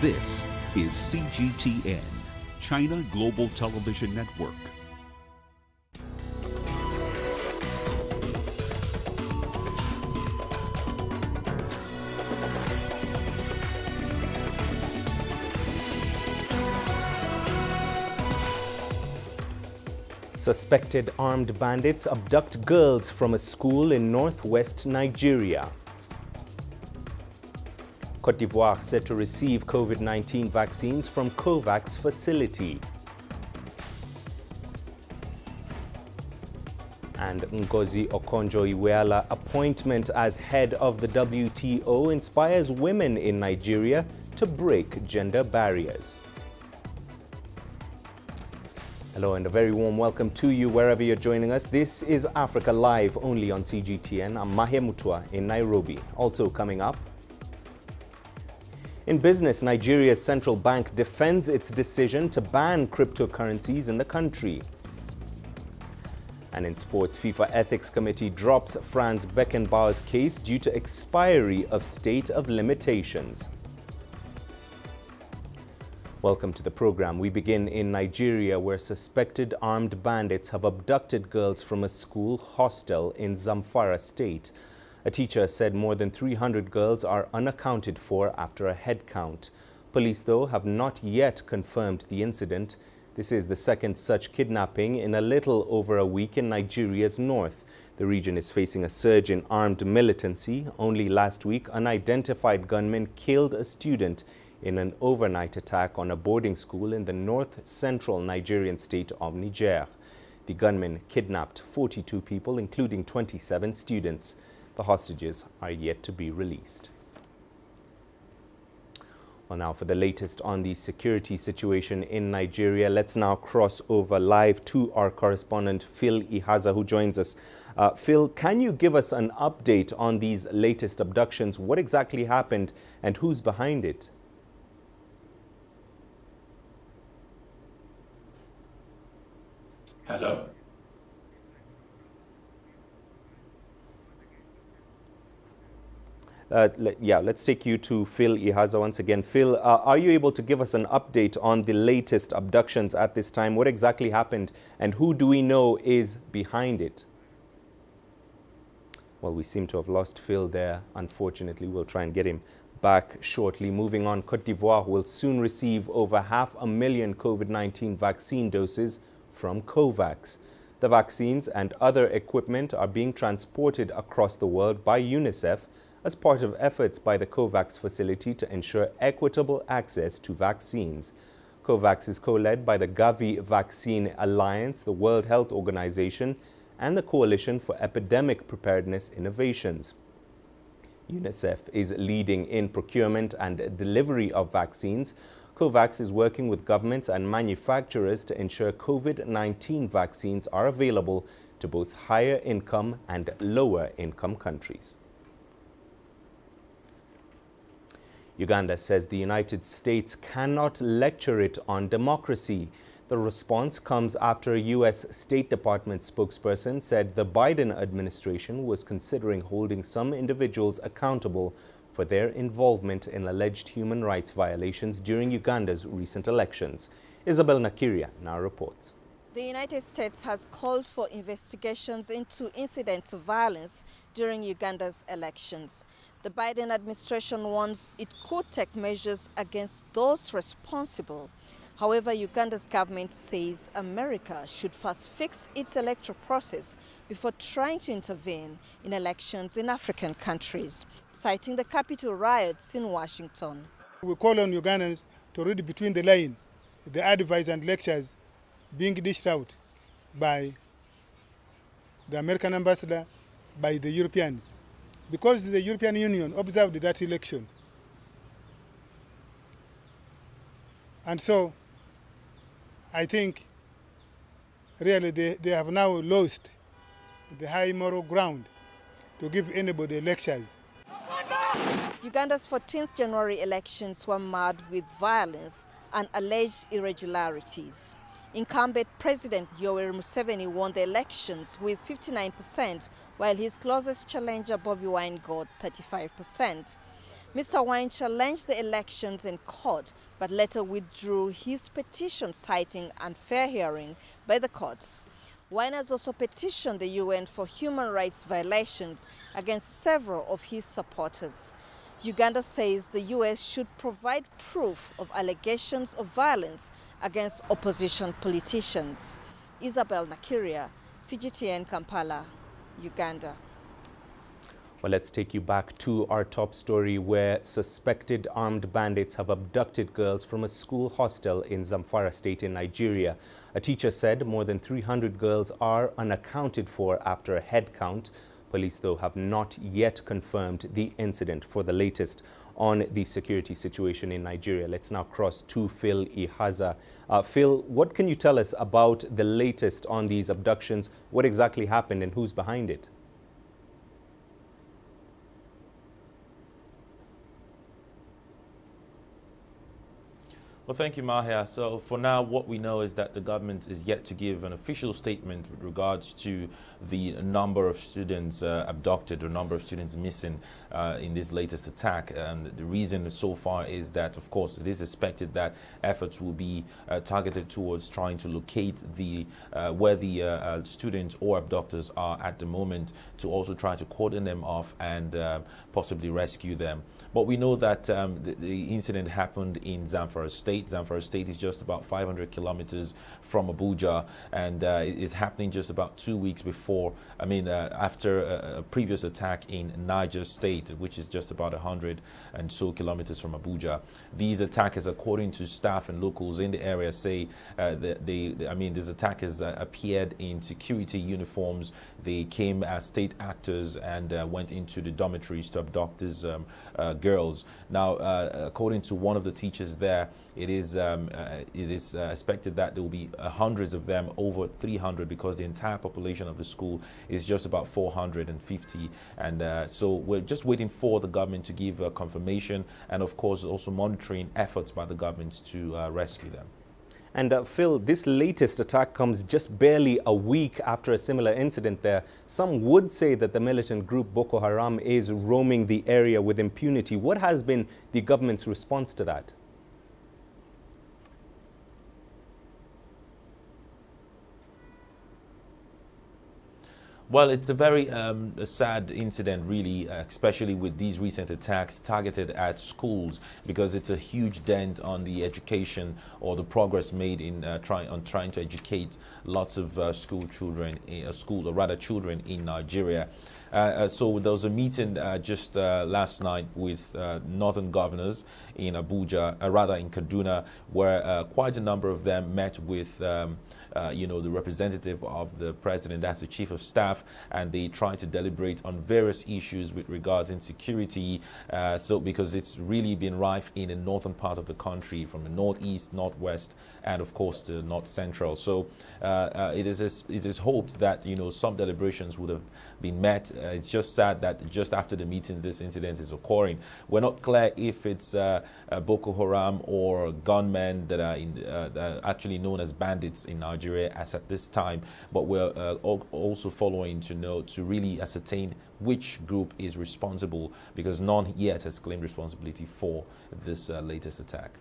This is CGTN, China Global Television Network. Suspected armed bandits abduct girls from a school in northwest Nigeria. Côte d'Ivoire set to receive COVID-19 vaccines from COVAX facility. And Ngozi Okonjo-Iweala appointment as head of the WTO inspires women in Nigeria to break gender barriers. Hello and a very warm welcome to you wherever you're joining us. This is Africa Live, only on CGTN. I'm Mahia Mutua in Nairobi. Also coming up, in business, Nigeria's central bank defends its decision to ban cryptocurrencies in the country. And in sports, FIFA Ethics Committee drops Franz Beckenbauer's case due to expiry of state of limitations. Welcome to the program. We begin in Nigeria, where suspected armed bandits have abducted girls from a school hostel in Zamfara state. A teacher said more than 300 girls are unaccounted for after a head count. Police, though, have not yet confirmed the incident. This is the second such kidnapping in a little over a week in Nigeria's north. The region is facing a surge in armed militancy. Only last week, unidentified gunmen killed a student in an overnight attack on a boarding school in the north-central Nigerian state of Niger. The gunmen kidnapped 42 people, including 27 students. The hostages are yet to be released. Well, now for the latest on the security situation in Nigeria, let's now cross over live to our correspondent Phil Ihaza, who joins us. Phil, can you give us an update on these latest abductions? What exactly happened and who's behind it? Hello. Let's take you to Phil Ihaza once again. Phil, are you able to give us an update on the latest abductions at this time? What exactly happened and who do we know is behind it? Well, we seem to have lost Phil there. Unfortunately, we'll try and get him back shortly. Moving on, Côte d'Ivoire will soon receive over 500,000 COVID-19 vaccine doses from COVAX. The vaccines and other equipment are being transported across the world by UNICEF as part of efforts by the COVAX facility to ensure equitable access to vaccines. COVAX is co-led by the Gavi Vaccine Alliance, the World Health Organization, and the Coalition for Epidemic Preparedness Innovations. UNICEF is leading in procurement and delivery of vaccines. COVAX is working with governments and manufacturers to ensure COVID-19 vaccines are available to both higher income and lower income countries. Uganda says the United States cannot lecture it on democracy. The response comes after a U.S. State Department spokesperson said the Biden administration was considering holding some individuals accountable for their involvement in alleged human rights violations during Uganda's recent elections. Isabel Nakiria now reports. The United States has called for investigations into incidents of violence during Uganda's elections. The Biden administration warns it could take measures against those responsible. However, Uganda's government says America should first fix its electoral process before trying to intervene in elections in African countries, citing the Capitol riots in Washington. We call on Ugandans to read between the lines the advice and lectures being dished out by the American ambassador, by the Europeans, because the European Union observed that election. And so I think really they have now lost the high moral ground to give anybody lectures. Uganda's 14th January elections were marred with violence and alleged irregularities. Incumbent President Yoweri Museveni won the elections with 59%, while his closest challenger Bobi Wine got 35%. Mr. Wine challenged the elections in court, but later withdrew his petition citing unfair hearing by the courts. Wine has also petitioned the UN for human rights violations against several of his supporters. Uganda says the US should provide proof of allegations of violence against opposition politicians. Isabel Nakiria, CGTN Kampala, Uganda. Well, let's take you back to our top story where suspected armed bandits have abducted girls from a school hostel in Zamfara state in Nigeria. A teacher said more than 300 girls are unaccounted for after a head count. Police, though, have not yet confirmed the incident. For the latest on the security situation in Nigeria, let's now cross to Phil Ihaza. Phil, what can you tell us about the latest on these abductions? What exactly happened and who's behind it? Well, thank you, Mahia. So for now, what we know is that the government is yet to give an official statement with regards to the number of students abducted or number of students missing in this latest attack. And the reason so far is that, of course, it is expected that efforts will be targeted towards trying to locate the where the students or abductors are at the moment, to also try to cordon them off and possibly rescue them. But we know that the incident happened in Zamfara State. Zamfara State is just about 500 kilometers from Abuja, and it is happening just about 2 weeks before, after a previous attack in Niger State, which is just about 100 and so kilometers from Abuja. These attackers, according to staff and locals in the area, say these attackers appeared in security uniforms. They came as state actors and went into the dormitories to abduct these girls. Now, according to one of the teachers there, it is expected that there will be hundreds of them, over 300, because the entire population of the school is just about 450. And so we're just waiting for the government to give confirmation, and of course also monitoring efforts by the government to rescue them. And Phil, this latest attack comes just barely a week after a similar incident there. Some would say that the militant group Boko Haram is roaming the area with impunity. What has been the government's response to that? Well, it's a very sad incident, really, especially with these recent attacks targeted at schools, because it's a huge dent on the education or the progress made in trying to educate lots of school children, children in Nigeria. So there was a meeting just last night with northern governors in Abuja, in Kaduna, where quite a number of them met with the representative of the president, that's the chief of staff, and they try to deliberate on various issues with regards insecurity. Because it's really been rife in the northern part of the country, from the northeast, northwest, and of course the north central. So it is hoped that some deliberations would have been met. It's just sad that just after the meeting this incident is occurring. We're not clear if it's Boko Haram or gunmen that are actually known as bandits in Nigeria as at this time, but we're also following to really ascertain which group is responsible, because none yet has claimed responsibility for this latest attack.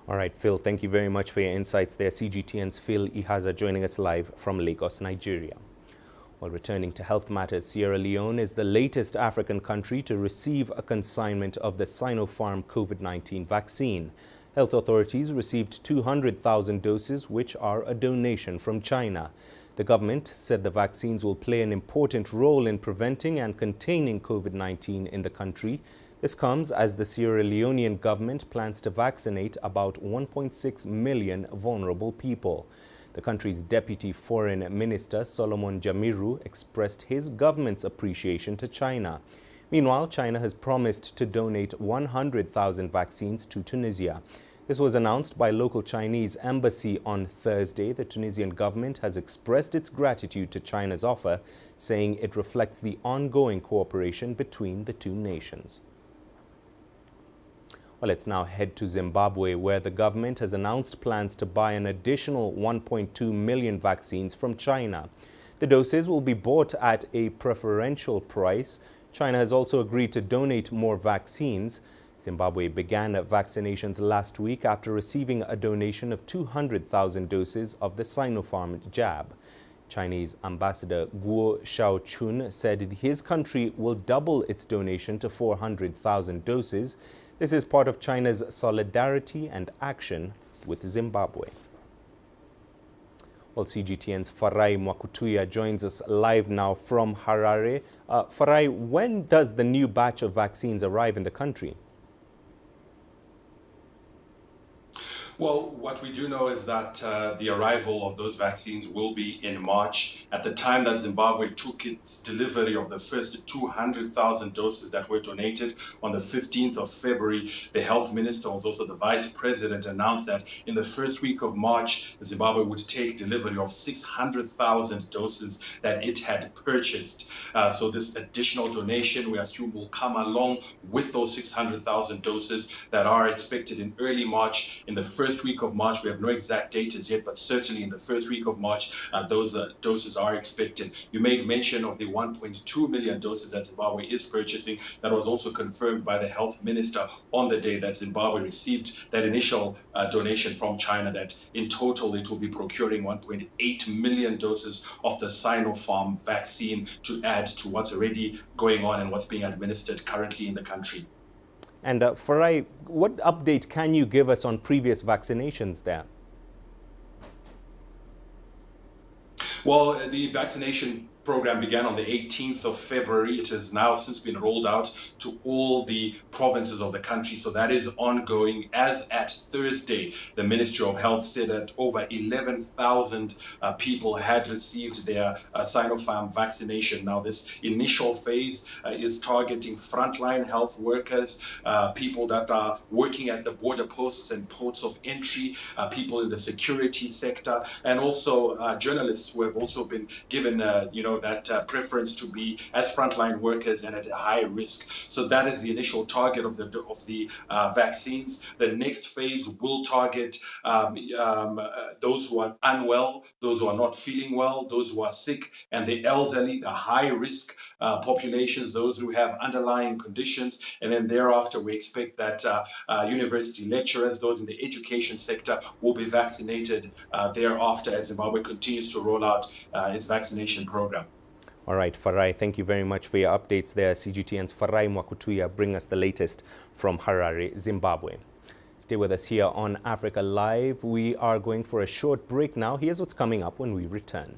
All right, Phil, thank you very much for your insights there. CGTN's Phil Ihaza joining us live from Lagos, Nigeria. Well, returning to health matters, Sierra Leone is the latest African country to receive a consignment of the Sinopharm COVID-19 vaccine. Health authorities received 200,000 doses, which are a donation from China. The government said the vaccines will play an important role in preventing and containing COVID-19 in the country. This comes as the Sierra Leonean government plans to vaccinate about 1.6 million vulnerable people. The country's Deputy Foreign Minister, Solomon Jamiru, expressed his government's appreciation to China. Meanwhile, China has promised to donate 100,000 vaccines to Tunisia. This was announced by local Chinese embassy on Thursday. The Tunisian government has expressed its gratitude to China's offer, saying it reflects the ongoing cooperation between the two nations. Well, let's now head to Zimbabwe, where the government has announced plans to buy an additional 1.2 million vaccines from China. The doses will be bought at a preferential price China has also agreed to donate more vaccines. Zimbabwe began vaccinations last week after receiving a donation of 200,000 doses of the Sinopharm jab. Chinese Ambassador Guo Xiaochun said his country will double its donation to 400,000 doses. This is part of China's solidarity and action with Zimbabwe. Well, CGTN's Mahia Mutua joins us live now from Harare. Mahia, when does the new batch of vaccines arrive in the country? Well, what we do know is that the arrival of those vaccines will be in March. At the time that Zimbabwe took its delivery of the first 200,000 doses that were donated on the 15th of February, the health minister was also the vice president announced that in the first week of March, Zimbabwe would take delivery of 600,000 doses that it had purchased. So this additional donation, we assume, will come along with those 600,000 doses that are expected in early March. In the first week of March, we have no exact date as yet, but certainly in the first week of March, those doses are expected. You made mention of the 1.2 million doses that Zimbabwe is purchasing. That was also confirmed by the health minister on the day that Zimbabwe received that initial donation from China, that in total it will be procuring 1.8 million doses of the Sinopharm vaccine to add to what's already going on and what's being administered currently in the country. And Mahia, what update can you give us on previous vaccinations there? Well, the vaccination program began on the 18th of February. It has now since been rolled out to all the provinces of the country. So that is ongoing. As at Thursday, the Ministry of Health said that over 11,000 people had received their Sinopharm vaccination. Now, this initial phase is targeting frontline health workers, people that are working at the border posts and ports of entry, people in the security sector, and also journalists who have also been given, that preference to be as frontline workers and at a high risk. So that is the initial target of the vaccines. The next phase will target those who are unwell, those who are not feeling well, those who are sick, and the elderly, the high risk populations, those who have underlying conditions. And then thereafter, we expect that university lecturers, those in the education sector, will be vaccinated thereafter as Zimbabwe continues to roll out its vaccination program. All right, Mahia, thank you very much for your updates there. CGTN's Mahia Mutua bring us the latest from Harare, Zimbabwe. Stay with us here on Africa Live. We are going for a short break now. Here's what's coming up when we return.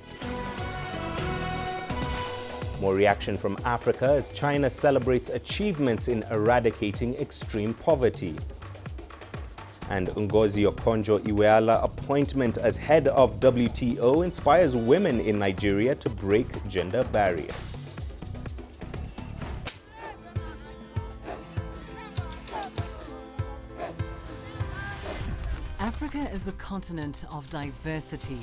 More reaction from Africa as China celebrates achievements in eradicating extreme poverty. And Ngozi Okonjo-Iweala appointment as head of WTO inspires women in Nigeria to break gender barriers. Africa is a continent of diversity,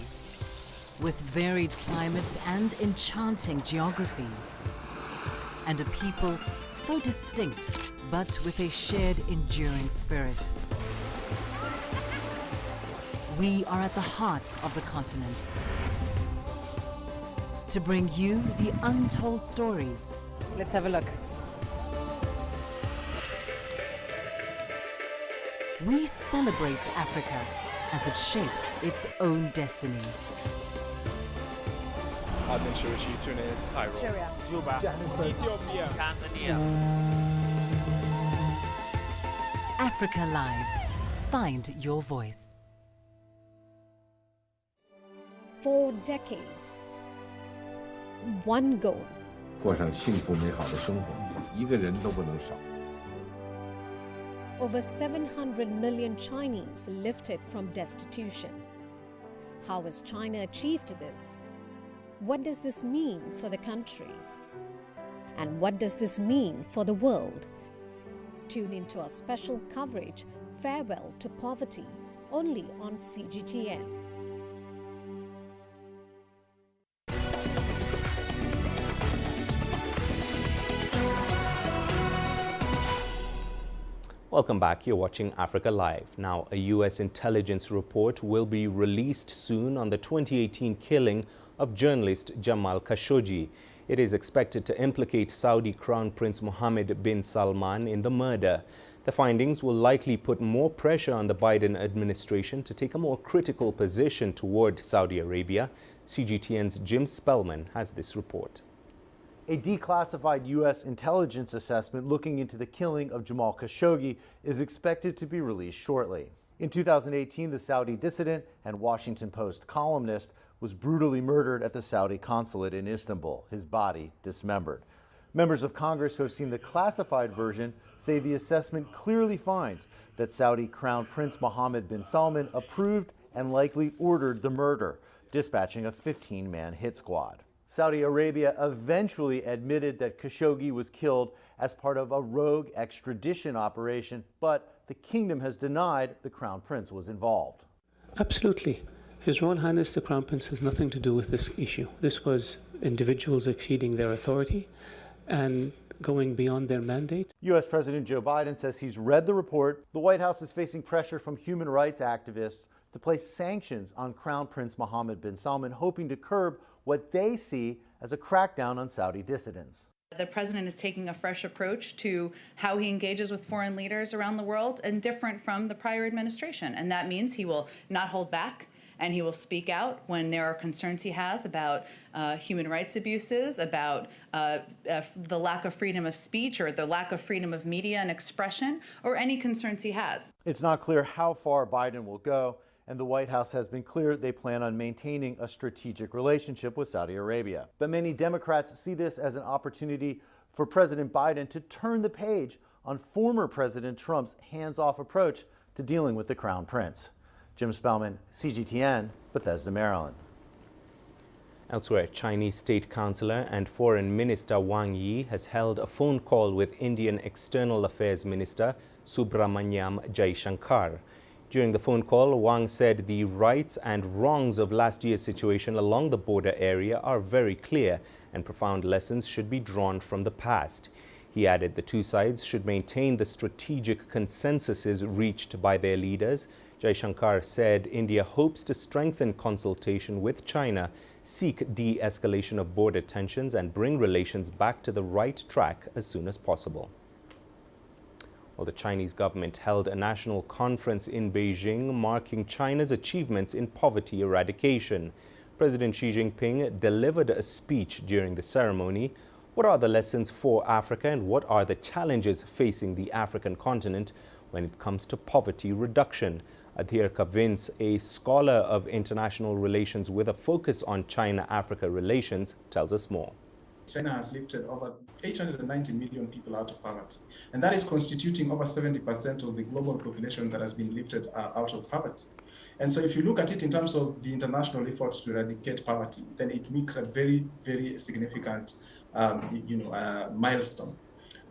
with varied climates and enchanting geography, and a people so distinct, but with a shared enduring spirit. We are at the heart of the continent to bring you the untold stories. Let's have a look. We celebrate Africa as it shapes its own destiny. Tunis, Nigeria, Juba, Ethiopia, Tanzania. Africa Live. Find your voice. For decades, one goal. 过上幸福美好的生活，一个人都不能少。 Over 700 million Chinese lifted from destitution. How has China achieved this? What does this mean for the country? And what does this mean for the world? Tune into our special coverage, Farewell to Poverty, only on CGTN. Welcome back. You're watching Africa Live. Now, a U.S. intelligence report will be released soon on the 2018 killing of journalist Jamal Khashoggi. It is expected to implicate Saudi Crown Prince Mohammed bin Salman in the murder. The findings will likely put more pressure on the Biden administration to take a more critical position toward Saudi Arabia. CGTN's Jim Spellman has this report. A declassified U.S. intelligence assessment looking into the killing of Jamal Khashoggi is expected to be released shortly. In 2018, the Saudi dissident and Washington Post columnist was brutally murdered at the Saudi consulate in Istanbul, his body dismembered. Members of Congress who have seen the classified version say the assessment clearly finds that Saudi Crown Prince Mohammed bin Salman approved and likely ordered the murder, dispatching a 15-man hit squad. Saudi Arabia eventually admitted that Khashoggi was killed as part of a rogue extradition operation, but the kingdom has denied the Crown Prince was involved. Absolutely. His Royal Highness the Crown Prince has nothing to do with this issue. This was individuals exceeding their authority and going beyond their mandate. U.S. President Joe Biden says he's read the report. The White House is facing pressure from human rights activists to place sanctions on Crown Prince Mohammed bin Salman, hoping to curb what they see as a crackdown on Saudi dissidents. The president is taking a fresh approach to how he engages with foreign leaders around the world, and different from the prior administration. And that means he will not hold back, and he will speak out when there are concerns he has about human rights abuses, about the lack of freedom of speech or the lack of freedom of media and expression, or any concerns he has. It's not clear how far Biden will go, and the White House has been clear they plan on maintaining a strategic relationship with Saudi Arabia. But many Democrats see this as an opportunity for President Biden to turn the page on former President Trump's hands-off approach to dealing with the Crown Prince. Jim Spellman, CGTN, Bethesda, Maryland. Elsewhere, Chinese State Councillor and Foreign Minister Wang Yi has held a phone call with Indian External Affairs Minister Subramanyam Jaishankar. During the phone call, Wang said the rights and wrongs of last year's situation along the border area are very clear and profound lessons should be drawn from the past. He added the two sides should maintain the strategic consensuses reached by their leaders. Jaishankar said India hopes to strengthen consultation with China, seek de-escalation of border tensions and bring relations back to the right track as soon as possible. Well, the Chinese government held a national conference in Beijing marking China's achievements in poverty eradication. President Xi Jinping delivered a speech during the ceremony. What are the lessons for Africa and what are the challenges facing the African continent when it comes to poverty reduction? Adhir Kavins, a scholar of international relations with a focus on China-Africa relations, tells us more. China has lifted over 890 million people out of poverty, and that is constituting over 70% of the global population that has been lifted out of poverty. And so if you look at it in terms of the international efforts to eradicate poverty, then it makes a very, very significant milestone.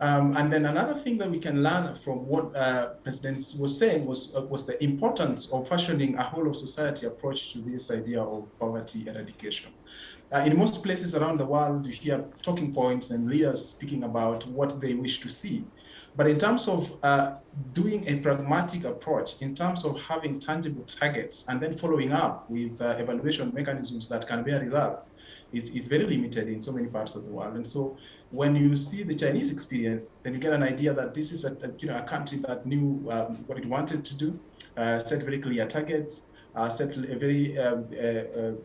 And then another thing that we can learn from what President was saying was the importance of fashioning a whole of society approach to this idea of poverty eradication. In most places around the world, you hear talking points and leaders speaking about what they wish to see. But in terms of doing a pragmatic approach, in terms of having tangible targets and then following up with evaluation mechanisms that can bear results, is very limited in so many parts of the world. And so when you see the Chinese experience, then you get an idea that this is a country that knew what it wanted to do, set very clear targets, set a very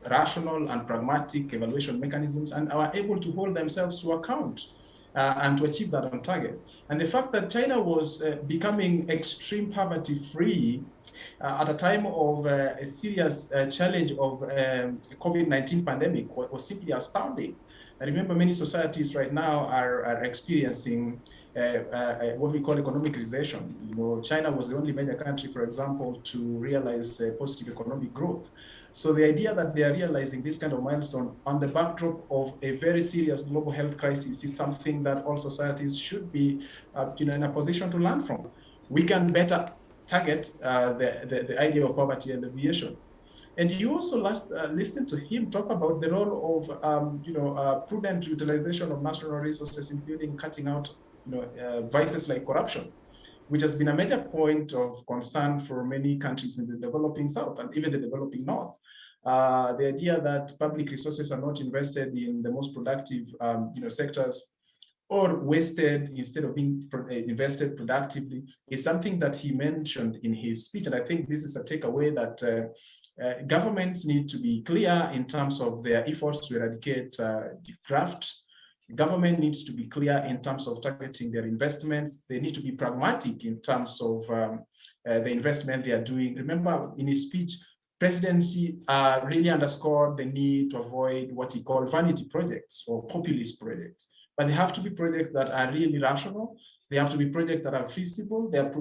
rational and pragmatic evaluation mechanisms, and are able to hold themselves to account and to achieve that on target. And the fact that China was becoming extreme poverty-free at a time of a serious challenge of COVID-19 pandemic was simply astounding. I remember many societies right now are experiencing what we call economic recession. China was the only major country, for example, to realize positive economic growth. So the idea that they are realizing this kind of milestone on the backdrop of a very serious global health crisis is something that all societies should be in a position to learn from. We can better target the idea of poverty alleviation. And you also listen to him talk about the role of prudent utilization of national resources, including cutting out vices like corruption, which has been a major point of concern for many countries in the developing South and even the developing North. The idea that public resources are not invested in the most productive sectors or wasted instead of being invested productively is something that he mentioned in his speech. And I think this is a takeaway that governments need to be clear in terms of their efforts to eradicate graft. Government needs to be clear in terms of targeting their investments. They need to be pragmatic in terms of the investment they are doing. Remember, in his speech, presidency really underscored the need to avoid what he called vanity projects or populist projects. But they have to be projects that are really rational. They have to be projects that are feasible. They are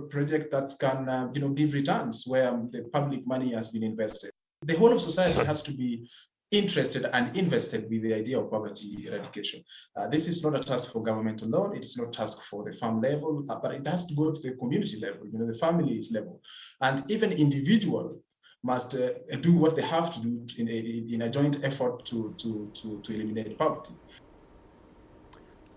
projects that can give returns where the public money has been invested. The whole of society has to be interested and invested with the idea of poverty eradication. This is not a task for government alone. It's not a task for the farm level, but it has to go to the community level, the families level. And even individuals must do what they have to do in a joint effort to eliminate poverty.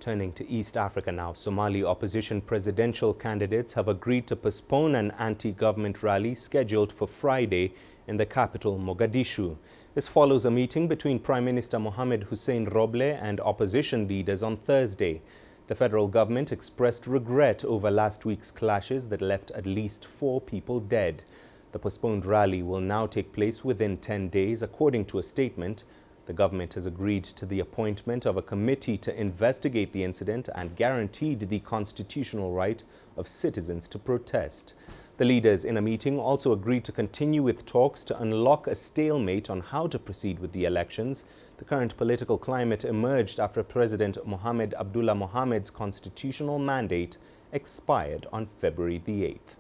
Turning to East Africa now, Somali opposition presidential candidates have agreed to postpone an anti-government rally scheduled for Friday in the capital, Mogadishu. This follows a meeting between Prime Minister Mohamed Hussein Roble and opposition leaders on Thursday. The federal government expressed regret over last week's clashes that left at least 4 people dead. The postponed rally will now take place within 10 days, according to a statement. The government has agreed to the appointment of a committee to investigate the incident and guaranteed the constitutional right of citizens to protest. The leaders in a meeting also agreed to continue with talks to unlock a stalemate on how to proceed with the elections. The current political climate emerged after President Mohamed Abdullah Mohamed's constitutional mandate expired on February the 8th.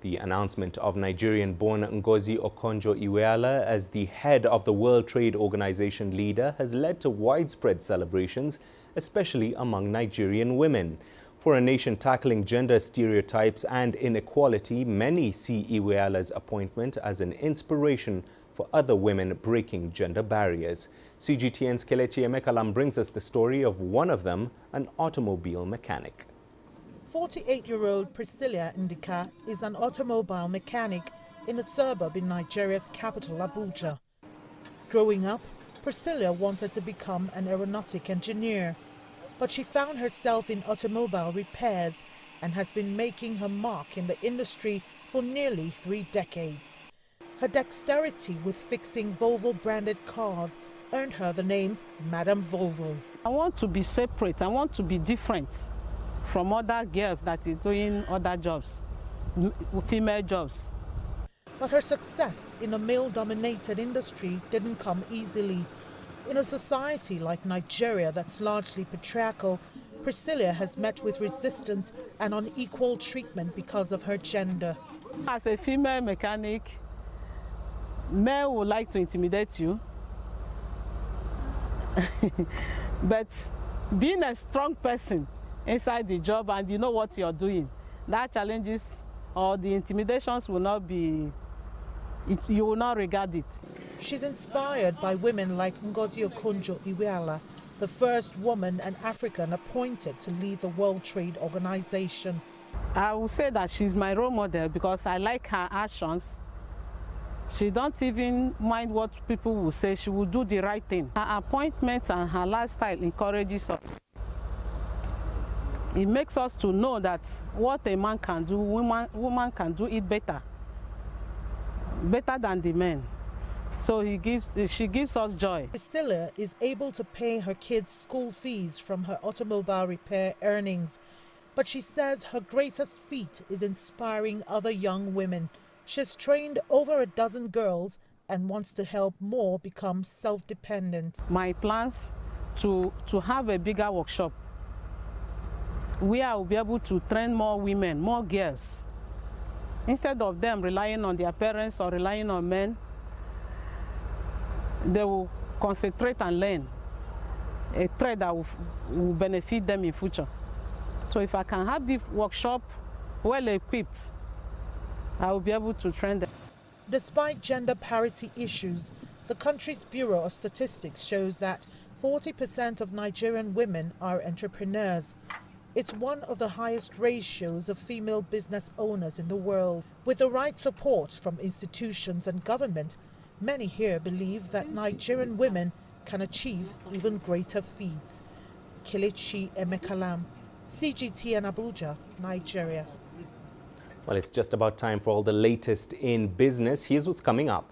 The announcement of Nigerian-born Ngozi Okonjo-Iweala as the head of the World Trade Organization leader has led to widespread celebrations, especially among Nigerian women. For a nation tackling gender stereotypes and inequality, many see Iweala's appointment as an inspiration for other women breaking gender barriers. CGTN's Kelechi Emekalam brings us the story of one of them, an automobile mechanic. 48-year-old Priscilla Ndika is an automobile mechanic in a suburb in Nigeria's capital, Abuja. Growing up, Priscilla wanted to become an aeronautic engineer, but she found herself in automobile repairs and has been making her mark in the industry for nearly 3 decades. Her dexterity with fixing Volvo-branded cars earned her the name Madam Volvo. I want to be separate. I want to be different from other girls that is doing other jobs, female jobs. But her success in a male-dominated industry didn't come easily. In a society like Nigeria that's largely patriarchal, Priscilla has met with resistance and unequal treatment because of her gender. As a female mechanic, men would like to intimidate you. But being a strong person inside the job and you know what you're doing, that challenges or the intimidations will not be, you will not regard it. She's inspired by women like Ngozi Okonjo-Iweala, the first woman and African appointed to lead the World Trade Organization. I will say that she's my role model because I like her actions. She don't even mind what people will say. She will do the right thing. Her appointment and her lifestyle encourages us. It makes us to know that what a man can do, woman can do it better than the men. So she gives us joy. Priscilla is able to pay her kids' school fees from her automobile repair earnings, but she says her greatest feat is inspiring other young women. She's trained over a dozen girls and wants to help more become self-dependent. My plans to have a bigger workshop where I will be able to train more women, more girls. Instead of them relying on their parents or relying on men, they will concentrate and learn a trade that will benefit them in future. So if I can have the workshop well equipped, I will be able to train them. Despite gender parity issues, the country's Bureau of Statistics shows that 40% of Nigerian women are entrepreneurs. It's one of the highest ratios of female business owners in the world. With the right support from institutions and government, many here believe that Nigerian women can achieve even greater feats. Kelechi Emekalam, CGTN Abuja, Nigeria. Well, it's just about time for all the latest in business. Here's what's coming up.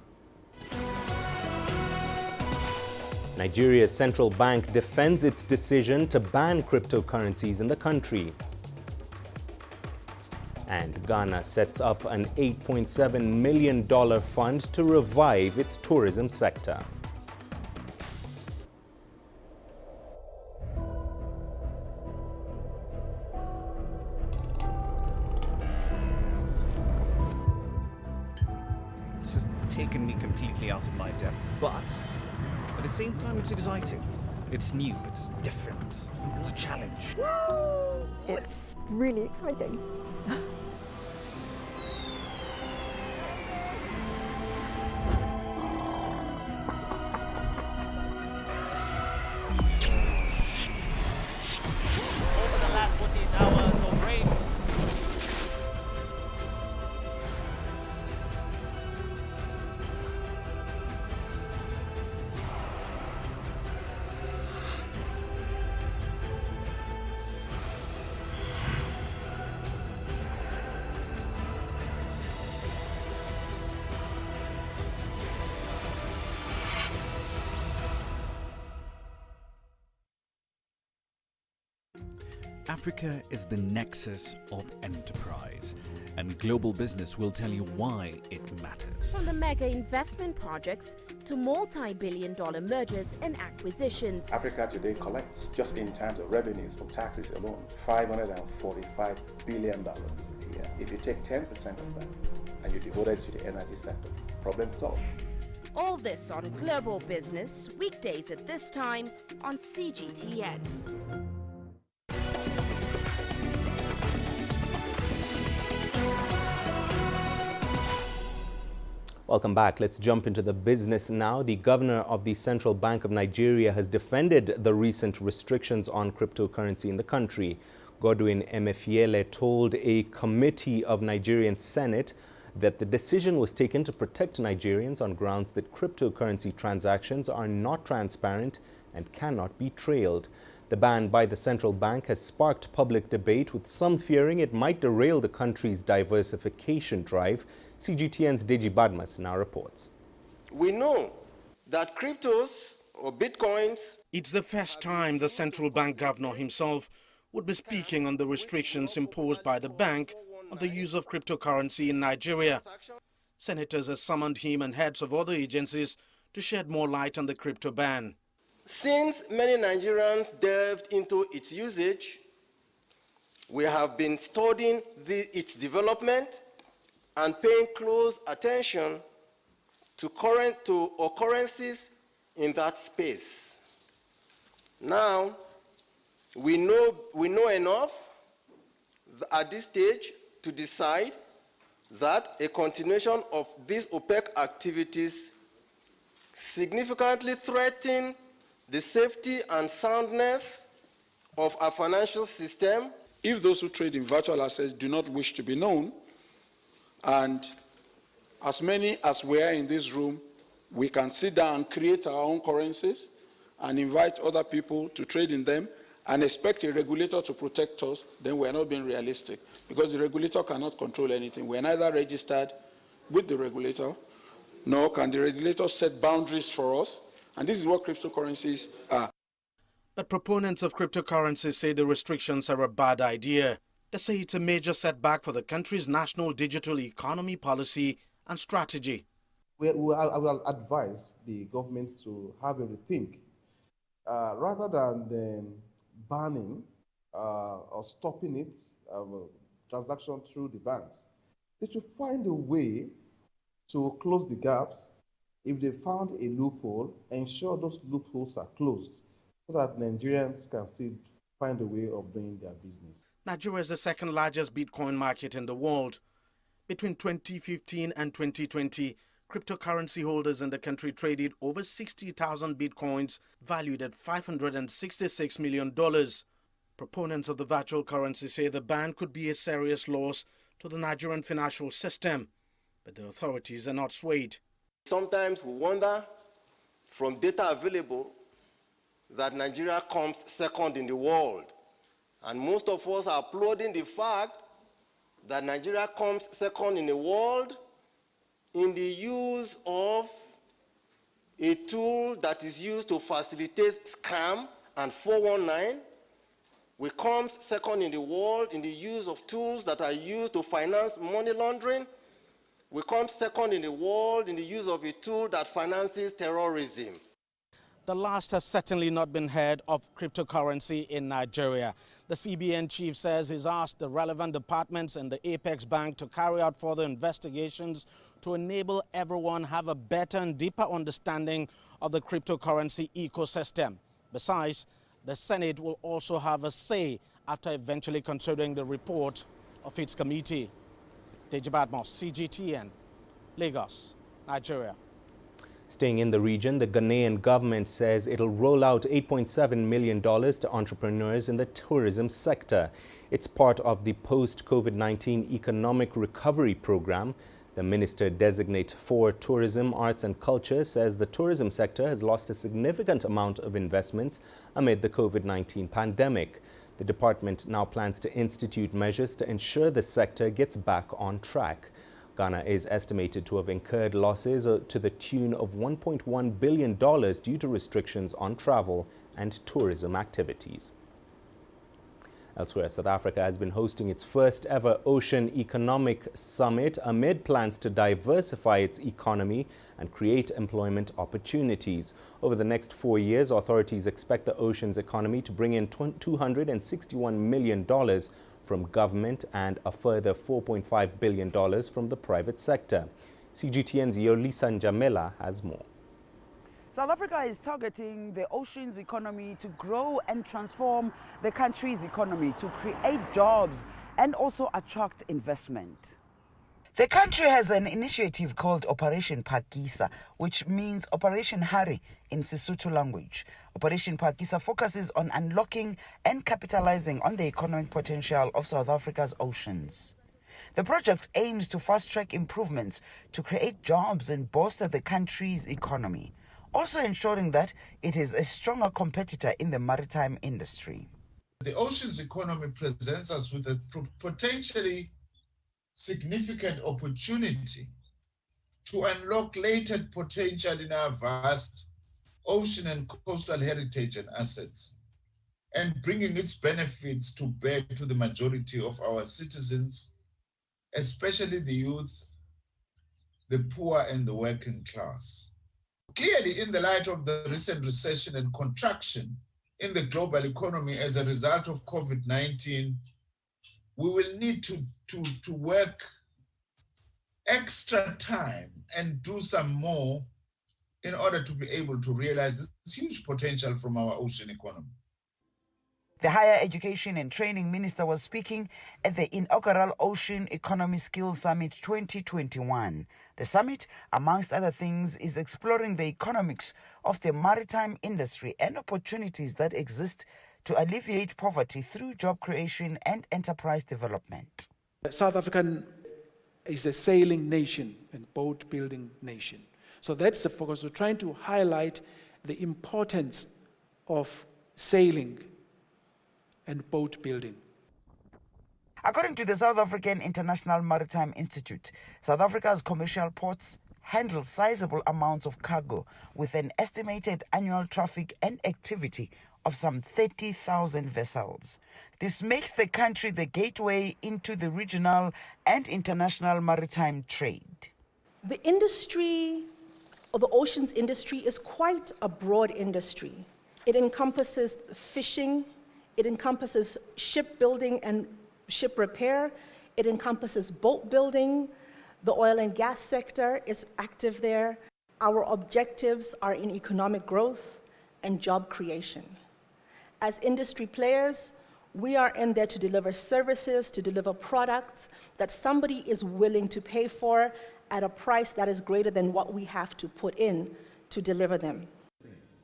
Nigeria's central bank defends its decision to ban cryptocurrencies in the country. And Ghana sets up an $8.7 million fund to revive its tourism sector. This has taken me completely out of my depth, but at the same time, it's exciting. It's new, it's different, it's a challenge. It's really exciting. Over the last 14 hours of rain. Africa is the nexus of enterprise, and global business will tell you why it matters. From the mega investment projects to multi-billion-dollar mergers and acquisitions. Africa today collects, just in terms of revenues from taxes alone, $545 billion a year. If you take 10% of that and you devote it to the energy sector, problem solved. All this on Global Business, weekdays at this time on CGTN. Welcome back. Let's jump into the business now. The governor of the Central Bank of Nigeria has defended the recent restrictions on cryptocurrency in the country. Godwin Emefiele told a committee of Nigerian Senate that the decision was taken to protect Nigerians on grounds that cryptocurrency transactions are not transparent and cannot be trailed. The ban by the central bank has sparked public debate, with some fearing it might derail the country's diversification drive. CGTN's Deji Badmas now reports. We know that cryptos or bitcoins... It's the first time the central bank governor himself would be speaking on the restrictions imposed by the bank on the use of cryptocurrency in Nigeria. Senators have summoned him and heads of other agencies to shed more light on the crypto ban. Since many Nigerians delved into its usage, we have been studying its development and paying close attention to occurrences in that space. Now, we know enough at this stage to decide that a continuation of these opaque activities significantly threaten the safety and soundness of our financial system. If those who trade in virtual assets do not wish to be known, and as many as we are in this room, we can sit down and create our own currencies and invite other people to trade in them and expect a regulator to protect us, then we're not being realistic, because the regulator cannot control anything. We're neither registered with the regulator, nor can the regulator set boundaries for us, and this is what cryptocurrencies are. But proponents of cryptocurrencies say the restrictions are a bad idea. They say it's a major setback for the country's national digital economy policy and strategy. I will advise the government to have a rethink. Rather than banning or stopping it, transaction through the banks, they should find a way to close the gaps. If they found a loophole, ensure those loopholes are closed so that Nigerians can still find a way of doing their business. Nigeria is the second largest Bitcoin market in the world. Between 2015 and 2020, cryptocurrency holders in the country traded over 60,000 Bitcoins valued at $566 million. Proponents of the virtual currency say the ban could be a serious loss to the Nigerian financial system, but the authorities are not swayed. Sometimes we wonder, from data available, that Nigeria comes second in the world. And most of us are applauding the fact that Nigeria comes second in the world in the use of a tool that is used to facilitate scam and 419. We come second in the world in the use of tools that are used to finance money laundering. We come second in the world in the use of a tool that finances terrorism. The last has certainly not been heard of cryptocurrency in Nigeria. The CBN chief says he's asked the relevant departments and the Apex Bank to carry out further investigations to enable everyone have a better and deeper understanding of the cryptocurrency ecosystem. Besides, the Senate will also have a say after eventually considering the report of its committee. Deji Badmos, CGTN, Lagos, Nigeria. Staying in the region, the Ghanaian government says it'll roll out $8.7 million to entrepreneurs in the tourism sector. It's part of the post-COVID-19 economic recovery program. The minister-designate for Tourism, Arts and Culture says the tourism sector has lost a significant amount of investments amid the COVID-19 pandemic. The department now plans to institute measures to ensure the sector gets back on track. Ghana is estimated to have incurred losses to the tune of $1.1 billion due to restrictions on travel and tourism activities. Elsewhere, South Africa has been hosting its first ever Ocean Economic Summit amid plans to diversify its economy and create employment opportunities. Over the next 4 years, authorities expect the ocean's economy to bring in $261 million from government and a further $4.5 billion from the private sector. CGTN's Yolisa Njamela has more. South Africa is targeting the ocean's economy to grow and transform the country's economy, to create jobs and also attract investment. The country has an initiative called Operation Phakisa, which means Operation Hari in Sesotho language. Operation Phakisa focuses on unlocking and capitalizing on the economic potential of South Africa's oceans. The project aims to fast-track improvements to create jobs and bolster the country's economy, also ensuring that it is a stronger competitor in the maritime industry. The ocean's economy presents us with a potentially significant opportunity to unlock latent potential in our vast ocean and coastal heritage and assets, and bringing its benefits to bear to the majority of our citizens, especially the youth, the poor and the working class. Clearly, in the light of the recent recession and contraction in the global economy as a result of COVID-19, we will need to work extra time and do some more in order to be able to realize this huge potential from our ocean economy. The Higher Education and Training Minister was speaking at the inaugural Ocean Economy Skills Summit 2021. The summit, amongst other things, is exploring the economics of the maritime industry and opportunities that exist to alleviate poverty through job creation and enterprise development. South Africa is a sailing nation and boat building nation. So that's the focus. We're trying to highlight the importance of sailing and boat building. According to the South African International Maritime Institute, South Africa's commercial ports handle sizable amounts of cargo with an estimated annual traffic and activity of some 30,000 vessels. This makes the country the gateway into the regional and international maritime trade. The industry, or the oceans industry, is quite a broad industry. It encompasses fishing, it encompasses shipbuilding and ship repair, it encompasses boat building, the oil and gas sector is active there. Our objectives are in economic growth and job creation. As industry players, we are in there to deliver services, to deliver products that somebody is willing to pay for at a price that is greater than what we have to put in to deliver them.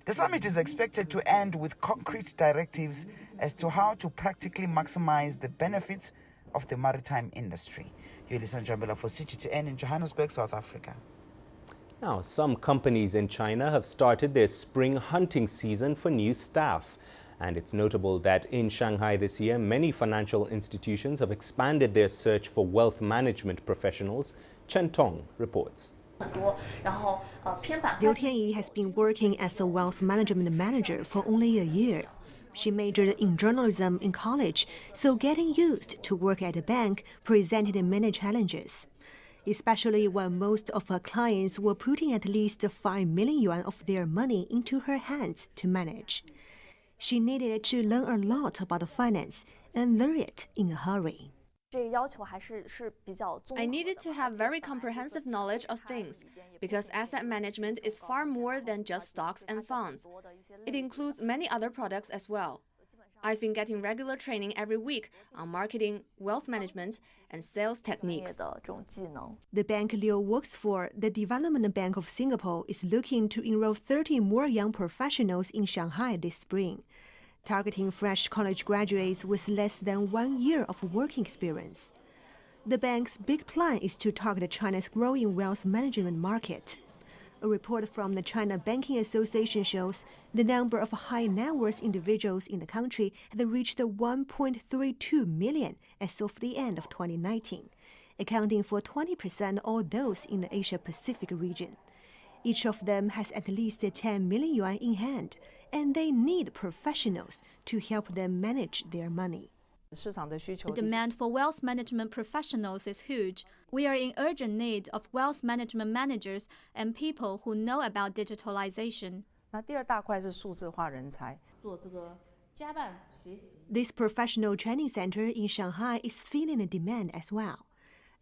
The summit is expected to end with concrete directives as to how to practically maximize the benefits of the maritime industry. Yulisa Njambela for CGTN in Johannesburg, South Africa. Now, some companies in China have started their spring hunting season for new staff. And it's notable that in Shanghai this year, many financial institutions have expanded their search for wealth management professionals. Chen Tong reports. Liu Tianyi has been working as a wealth management manager for only a year. She majored in journalism in college, so getting used to work at a bank presented many challenges, especially when most of her clients were putting at least 5 million yuan of their money into her hands to manage. She needed to learn a lot about finance and learn it in a hurry. I needed to have very comprehensive knowledge of things, because asset management is far more than just stocks and funds. It includes many other products as well. I've been getting regular training every week on marketing, wealth management, and sales techniques. The bank Liu works for, the Development Bank of Singapore, is looking to enroll 30 more young professionals in Shanghai this spring, targeting fresh college graduates with less than 1 year of working experience. The bank's big plan is to target China's growing wealth management market. A report from the China Banking Association shows the number of high-net-worth individuals in the country had reached 1.32 million as of the end of 2019, accounting for 20% of all those in the Asia-Pacific region. Each of them has at least 10 million yuan in hand, and they need professionals to help them manage their money. The demand for wealth management professionals is huge. We are in urgent need of wealth management managers and people who know about digitalization. This professional training center in Shanghai is feeling the demand as well.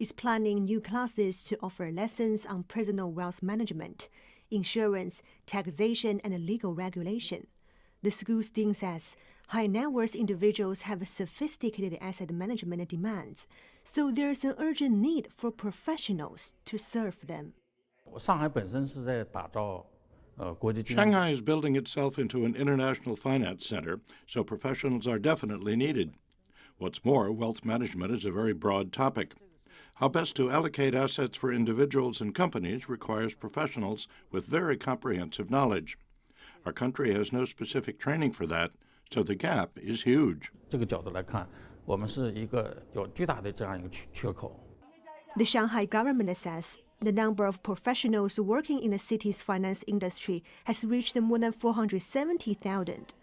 It's planning new classes to offer lessons on personal wealth management, insurance, taxation, and legal regulation. The school's dean says high-net-worth individuals have sophisticated asset management demands, so there's an urgent need for professionals to serve them. Shanghai is building itself into an international finance center, so professionals are definitely needed. What's more, wealth management is a very broad topic. How best to allocate assets for individuals and companies requires professionals with very comprehensive knowledge. Our country has no specific training for that, so the gap is huge. The Shanghai government says the number of professionals working in the city's finance industry has reached more than 470,000,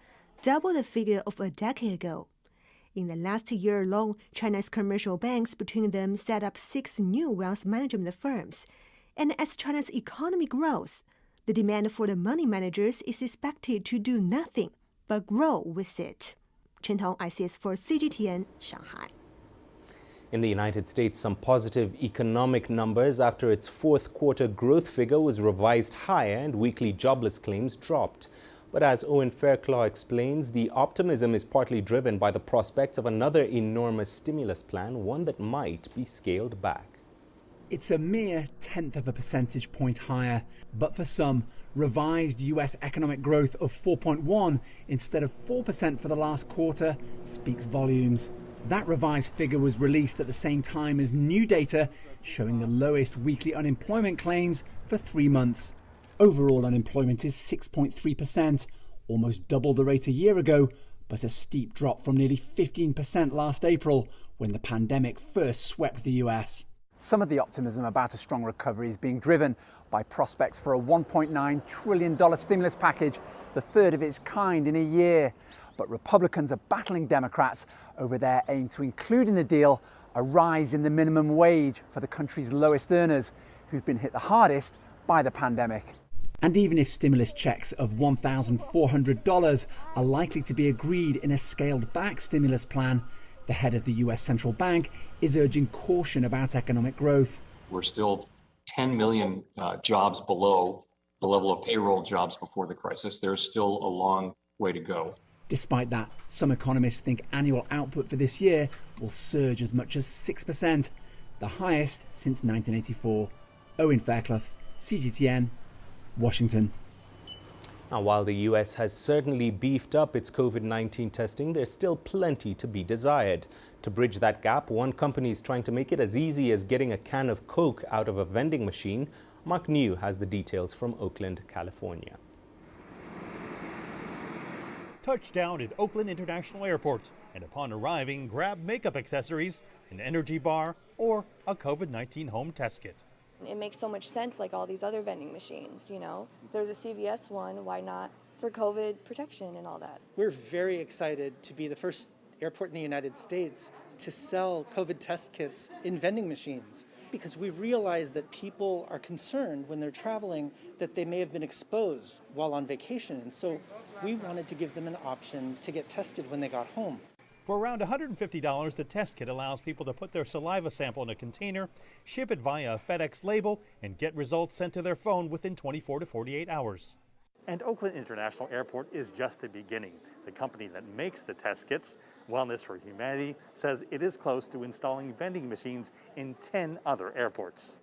double the figure of a decade ago. In the last year alone, China's commercial banks between them set up 6 new wealth management firms. And as China's economy grows, the demand for the money managers is expected to do nothing but grow with it. Chen Tong, ICS for CGTN, Shanghai. In the United States, some positive economic numbers after its fourth quarter growth figure was revised higher and weekly jobless claims dropped. But as Owen Fairclough explains, the optimism is partly driven by the prospects of another enormous stimulus plan, one that might be scaled back. It's a mere 1/10 of a percentage point higher, but for some, revised US economic growth of 4.1 instead of 4% for the last quarter speaks volumes. That revised figure was released at the same time as new data showing the lowest weekly unemployment claims for 3 months. Overall unemployment is 6.3%, almost double the rate a year ago, but a steep drop from nearly 15% last April when the pandemic first swept the US. Some of the optimism about a strong recovery is being driven by prospects for a $1.9 trillion stimulus package, the third of its kind in a year. But Republicans are battling Democrats over their aim to include in the deal a rise in the minimum wage for the country's lowest earners, who've been hit the hardest by the pandemic. And even if stimulus checks of $1,400 are likely to be agreed in a scaled-back stimulus plan, the head of the US Central Bank is urging caution about economic growth. We're still 10 million jobs below the level of payroll jobs before the crisis. There's still a long way to go. Despite that, some economists think annual output for this year will surge as much as 6%, the highest since 1984. Owen Fairclough, CGTN, Washington. Now, while the US has certainly beefed up its COVID-19 testing, there's still plenty to be desired. To bridge that gap, one company is trying to make it as easy as getting a can of Coke out of a vending machine. Mark New has the details from Oakland, California. Touchdown at Oakland International Airport, and upon arriving, grab makeup accessories, an energy bar, or a COVID-19 home test kit. It makes so much sense, like all these other vending machines, you know. If there's a CVS one, why not for COVID protection and all that? We're very excited to be the first airport in the United States to sell COVID test kits in vending machines, because we realize that people are concerned when they're traveling that they may have been exposed while on vacation. And so we wanted to give them an option to get tested when they got home. For around $150, the test kit allows people to put their saliva sample in a container, ship it via a FedEx label, and get results sent to their phone within 24 to 48 hours. And Oakland International Airport is just the beginning. The company that makes the test kits, Wellness for Humanity, says it is close to installing vending machines in 10 other airports.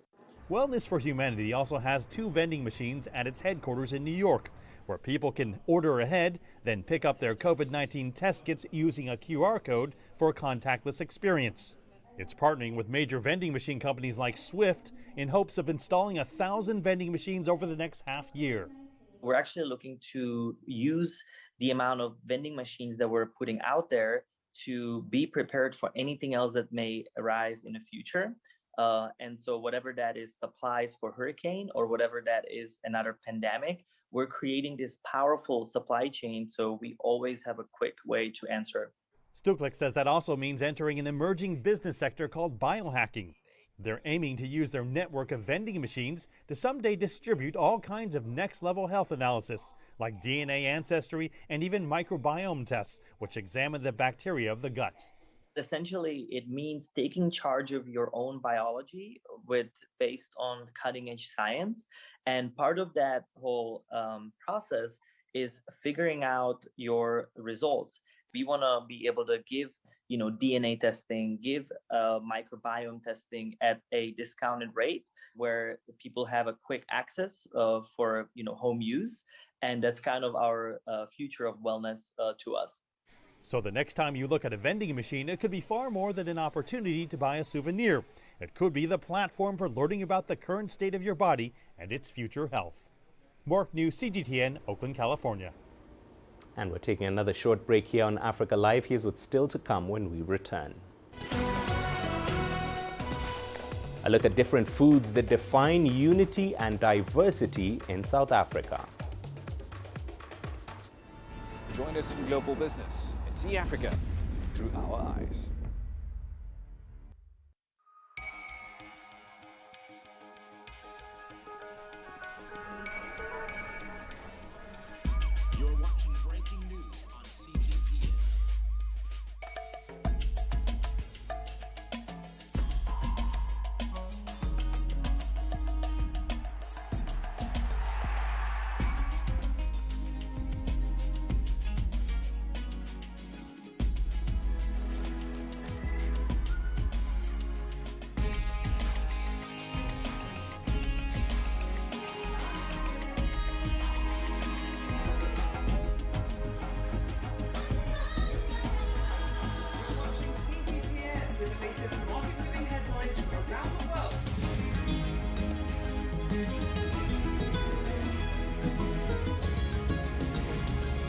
Wellness for Humanity also has 2 vending machines at its headquarters in New York, where people can order ahead, then pick up their COVID-19 test kits using a QR code for a contactless experience. It's partnering with major vending machine companies like Swift in hopes of installing 1,000 vending machines over the next half year. We're actually looking to use the amount of vending machines that we're putting out there to be prepared for anything else that may arise in the future. And so whatever that is supplies for hurricane or whatever that is another pandemic, we're creating this powerful supply chain so we always have a quick way to answer. Stuklik says that also means entering an emerging business sector called biohacking. They're aiming to use their network of vending machines to someday distribute all kinds of next-level health analysis, like DNA ancestry and even microbiome tests, which examine the bacteria of the gut. Essentially, it means taking charge of your own biology based on cutting-edge science. And part of that whole process is figuring out your results. We want to be able to give, DNA testing, give microbiome testing at a discounted rate where people have a quick access for, home use. And that's kind of our future of wellness to us. So the next time you look at a vending machine, it could be far more than an opportunity to buy a souvenir. It could be the platform for learning about the current state of your body and its future health. Mark New, CGTN, Oakland, California. And we're taking another short break here on Africa Live. Here's what's still to come when we return. A look at different foods that define unity and diversity in South Africa. Join us in Global Business and see Africa through our eyes. You're watching breaking news on CGTN.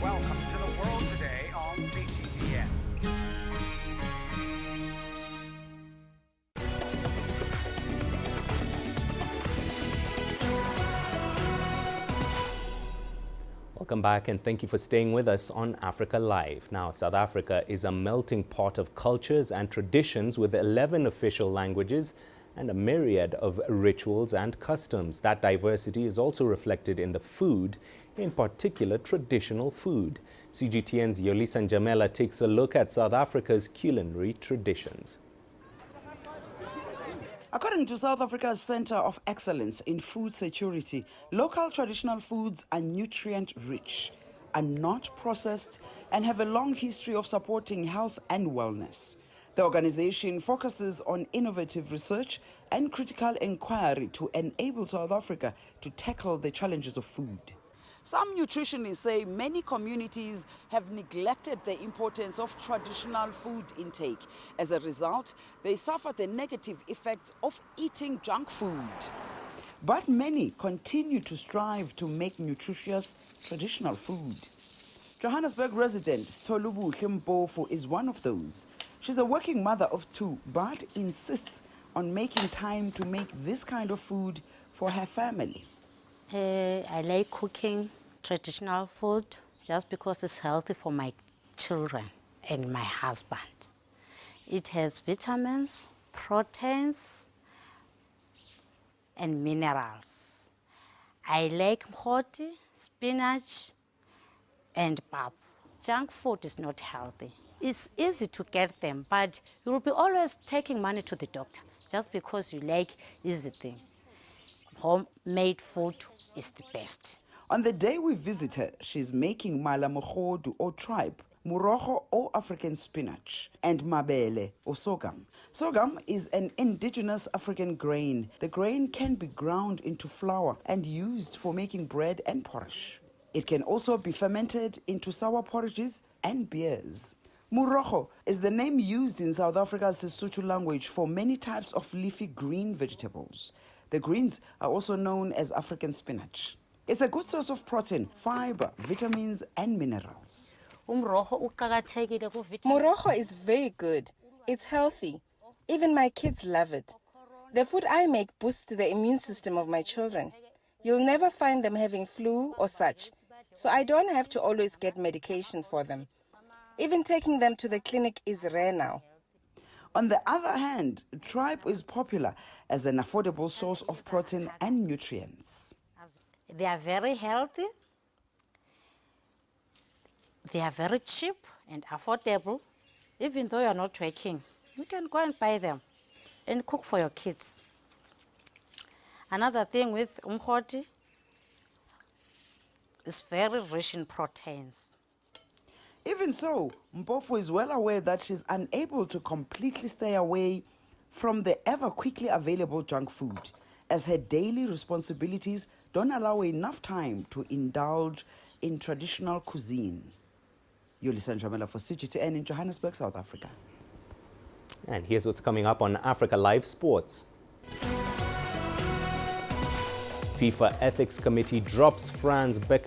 Welcome to the world today on CGTN. Welcome back and thank you for staying with us on Africa Live. Now, South Africa is a melting pot of cultures and traditions with 11 official languages and a myriad of rituals and customs. That diversity is also reflected in the food, in particular traditional food. CGTN's Yolisa Njamela takes a look at South Africa's culinary traditions. According to South Africa's Center of Excellence in Food Security, local traditional foods are nutrient-rich, are not processed, and have a long history of supporting health and wellness. The organization focuses on innovative research and critical inquiry to enable South Africa to tackle the challenges of food. Some nutritionists say many communities have neglected the importance of traditional food intake. As a result, they suffer the negative effects of eating junk food. But many continue to strive to make nutritious traditional food. Johannesburg resident Stolubuhle Mpofu is one of those. She's a working mother of 2, but insists on making time to make this kind of food for her family. I like cooking traditional food just because it's healthy for my children and my husband. It has vitamins, proteins, and minerals. I like mkhoti, spinach, and pap. Junk food is not healthy. It's easy to get them, but you will be always taking money to the doctor just because you like easy thing. Homemade food is the best. On the day we visit her, she's making mala mogodu or tripe, murogo or African spinach, and mabele or sorghum. Sorghum is an indigenous African grain. The grain can be ground into flour and used for making bread and porridge. It can also be fermented into sour porridges and beers. Murogo is the name used in South Africa's Sesotho language for many types of leafy green vegetables. The greens are also known as African spinach. It's a good source of protein, fiber, vitamins, and minerals. Murogo is very good. It's healthy. Even my kids love it. The food I make boosts the immune system of my children. You'll never find them having flu or such, so I don't have to always get medication for them. Even taking them to the clinic is rare now. On the other hand, tripe is popular as an affordable source of protein and nutrients. They are very healthy. They are very cheap and affordable. Even though you are not working, you can go and buy them and cook for your kids. Another thing with mkhoti is very rich in proteins. Even so, Mpofu is well aware that she's unable to completely stay away from the ever quickly available junk food, as her daily responsibilities don't allow enough time to indulge in traditional cuisine. Yolisa Njamela for CGTN in Johannesburg, South Africa. And here's what's coming up on Africa Live Sports. FIFA Ethics Committee drops Franz Becker